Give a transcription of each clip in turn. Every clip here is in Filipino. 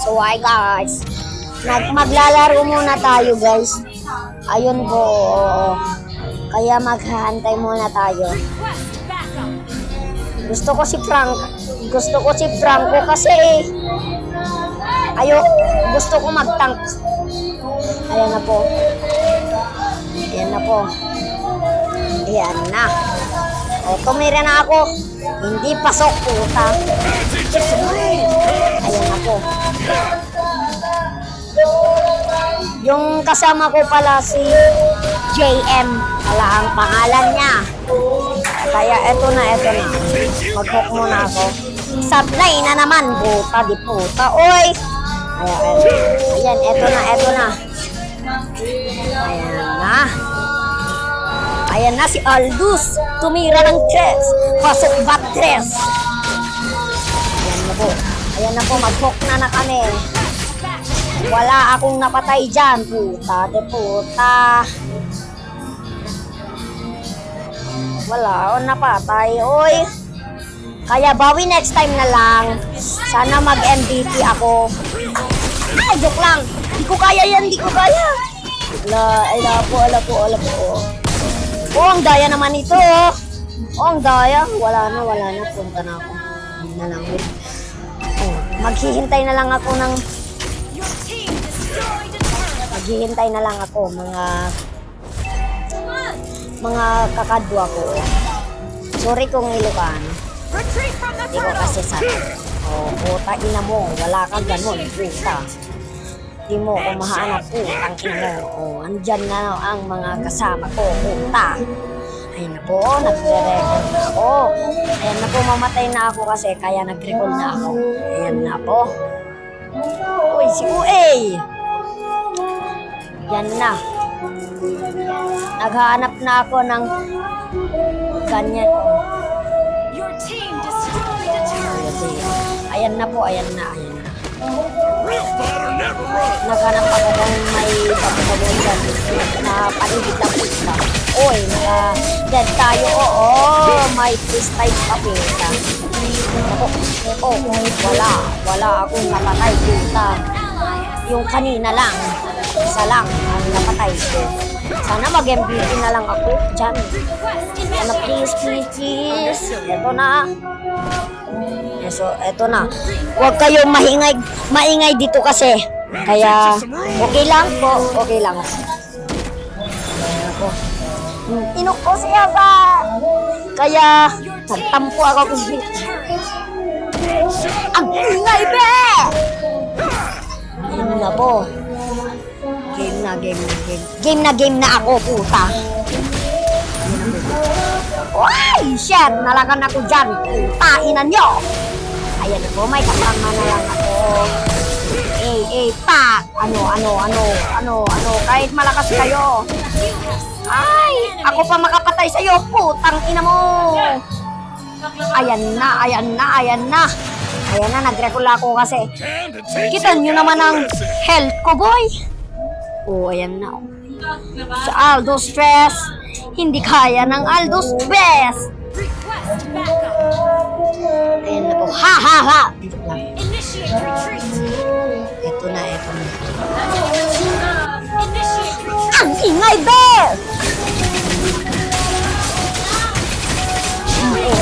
So hi guys, maglalaro muna tayo guys. Ayun po, kaya maghahantay muna tayo. Gusto ko si Franco kasi gusto ko mag-tank. Ayan na po. Ayan na. O, tumira na ako. Hindi pasok, puta. Ayan na po. Yung kasama ko pala si JM. Wala ang pangalan niya. Kaya eto na. Mag-hook muna ako. Supply na naman, puta, di puta. Oy! Ayan, eto na. Ayan na si Aldous. Tumira ng tres. Pasok ba tres? Ayan na po, mag-hook na kami. Wala akong napatay dyan, puta, de puta. Wala akong napatay, oy. Kaya bawi next time na lang. Sana mag-MVP ako. Ay, joke lang. Di ko kaya yan. Ala po. Oh, ang daya naman ito. Ang daya. Wala na. Punta na ako. Hindi na lang. Maghihintay na lang ako mga kakadwa ko. Sorry kung Ilocano. Hindi ko kasi sabi. Puta ina mo. Wala kang ganun. Puta. Di mo ko mahanap, putang ina mo. Andyan na ang mga kasama ko, puta. Ayun na po, nagre-record na ako. Ayan na po, mamatay na ako kasi kaya nag-recall na ako. Ayan na po. Uy, si Uey. Yan na. Naghahanap na ako ng ganyan. Ayan na po. Naghanap ako ng may pagkakabon dyan na paligid lang pista. Uy, naka-dead tayo. May freestyle pa pista. Wala akong napatay pista. Yung kanina lang, isa lang ang napatay ko. Sana mag-MVP na lang ako dyan. Sana please. Ito na. So, eto na. Huwag kayong maingay dito kasi. Kaya, okay lang po. Inok ko siya ba? Kaya, nagtampo ako kasi. Ang ingay, be! Game na ako, puta. Ay, shit! Nalakan ako dyan. Painan nyo! Ayan ako, may kasama na lang ako. Pak! Ano? Kahit malakas kayo. Ay! Ako pa makapatay sa'yo, putang ina mo! Ayan na, nag-recall ako kasi. Kita nyo naman ang health ko, boy. Ayan na. Sa Aldo Stress. Hindi kaya ng Aldo's best. Ayan na po. Ha! Ito na. Ang ingay, be!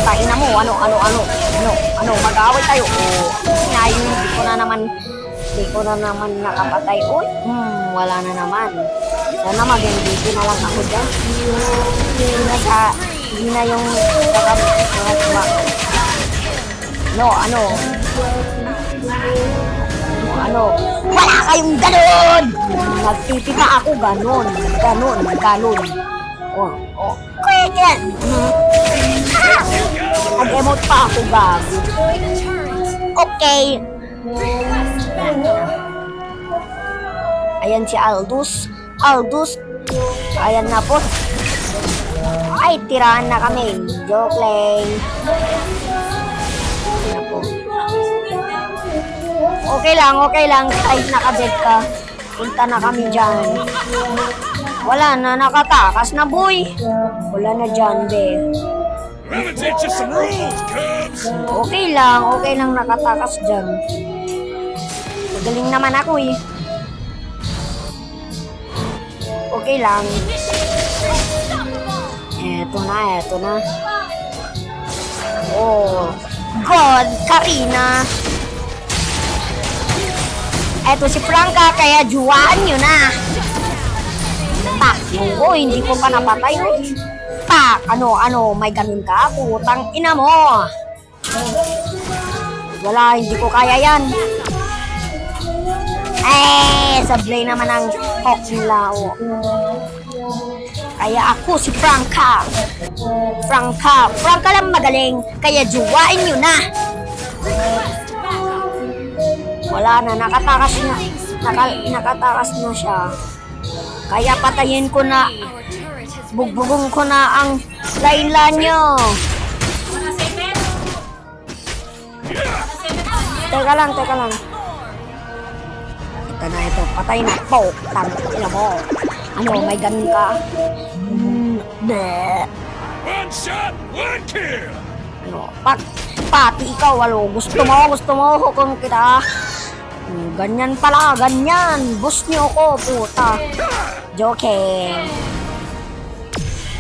Tain na mo. Ano? Mag-away tayo. Sinayin, hindi ko na naman nakapatay. Uy, wala na naman. Sana mag-MVP na lang ako dyan. Hindi na yung ano? Wala kayong ganon! Nagpipita ako ganon. Quick yan! Nag-emote pa ako, gago. Okay. Ayan si Aldous. Ayan na po. Ay, tirahan na kami. Joke lang. Ayan na po. Okay lang. Kahit nakabed ka. Punta na kami dyan. Wala na, nakatakas na, boy. Wala na dyan, be. Okay lang nakatakas dyan. Galing naman ako eh. Okay lang. Eto na. Oh, God, Karina. Eto si Franca, kaya juwaan nyo na. Tak, hindi ko pa napatay. Tak, ano, may ganun ka? Putang ina mo. Wala, hindi ko kaya yan. Sablay naman ang hawk nila. Oh. Kaya ako si Franca. Franca lang magaling, kaya juwain nyo na. Wala na, nakatakas na siya. Kaya patayin ko na, bugbugong ko na ang Layla nyo. Teka lang. Ito, patay na. Tangina mo. Ano, may ganun ka? One shot, one kill! Ano, pati ikaw, gusto mo, hukom kita. Ganyan pala, ganyan. Boss niyo ako, puta. Joking.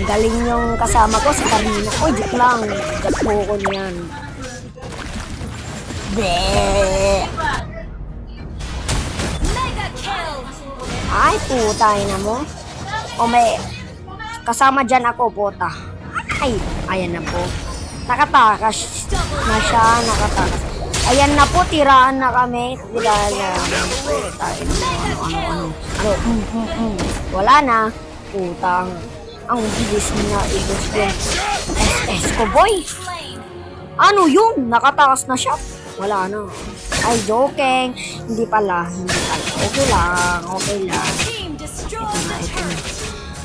Galing yung kasama ko, si Karina. Uy, joke lang. Gato ko niyan. Ay, puta, ina mo. O may kasama dyan ako, puta. Ay, ayan na po. Nakatakas na siya, Ayan na po, tiraan na kami. Wala na. Putang. Ang bilis na ibos yun. SS ko, boy. Ano yun? Nakatakas na siya. Wala na. Ay, joking. Hindi pala. Okay lang. Ito na.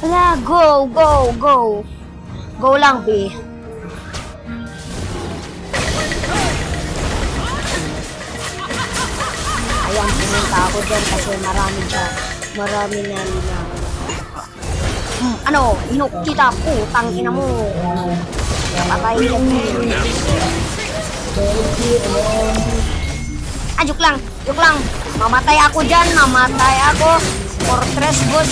Wala, go. Go lang, B. Ayan, pumunta ako dyan kasi marami na nila. Ano, hinok kita, putang ina mo. Patay yan. Joke lang. Mamatay ako dyan, Fortress boss.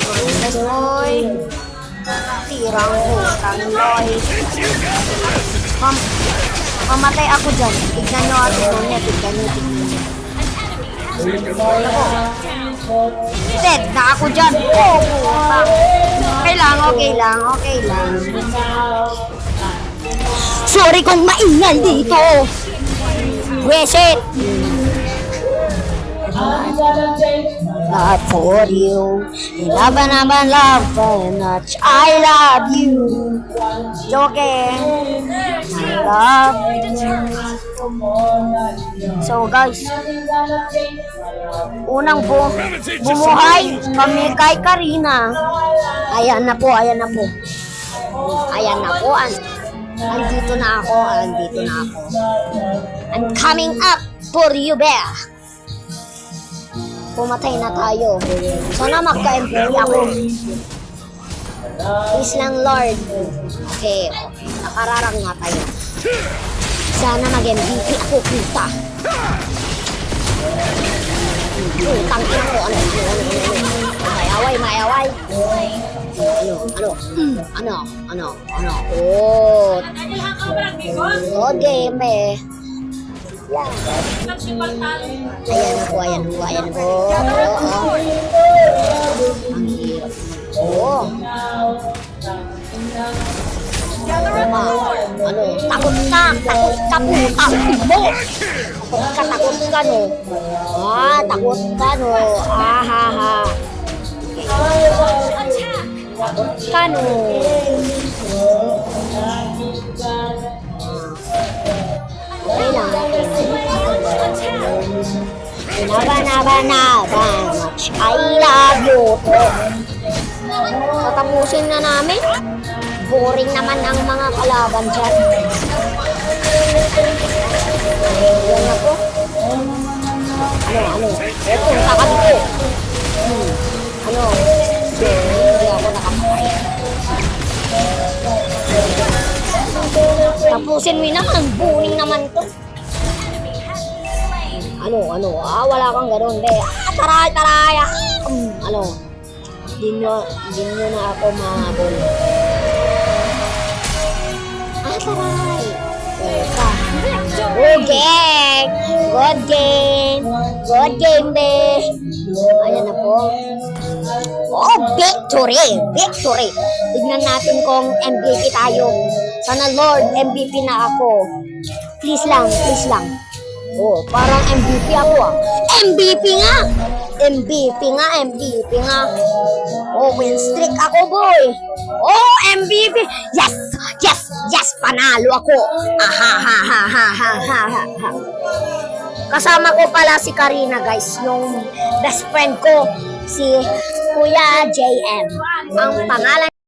Fortress boy. Tirang putang loy. Mamatay ako dyan. Tignan nyo niya. Dead na ako dyan. Putang. Okay lang. Sorry kung maingay dito. Reset. Not for you. Love very much. I love you. Joking. I love you. So guys, unang bumuhay kami kay Karina. Ayan na po. Andito na ako. I'm coming up for you, bear. Pumatay na tayo. Sana magka-MP ako. Please lang, Lord. Okay. Nakararang nga tayo. Sana mag-MVP ako, puta. Tangin ako. Mayaway. Ano? Oh, game eh. Ayan po. Ang hirap. Takot ka putang mo. Takot ka no. Takot ka no. Takot ka no. Okay lang. Much. I love you. Tatapusin na namin. Boring naman ang mga kalaban dyan. Yan na po. Ano? Punta ka dito. Hindi ako nakapatay. Tapusin mo naman. Boring naman to. Wala kang ganun, be. Taray! Di nyo na ako mahabol. Taray! Teka. Good game, be. Ayan na po. Oh, victory! Tignan natin kung MVP tayo. Sana Lord, MVP na ako. Please lang. Oh, parang MVP ako ah. MVP nga. Oh, win streak ako, boy. Oh, MVP. Yes, panalo ako. Kasama ko pala si Karina, guys, yung best friend ko, si Kuya JM. Ang pangalan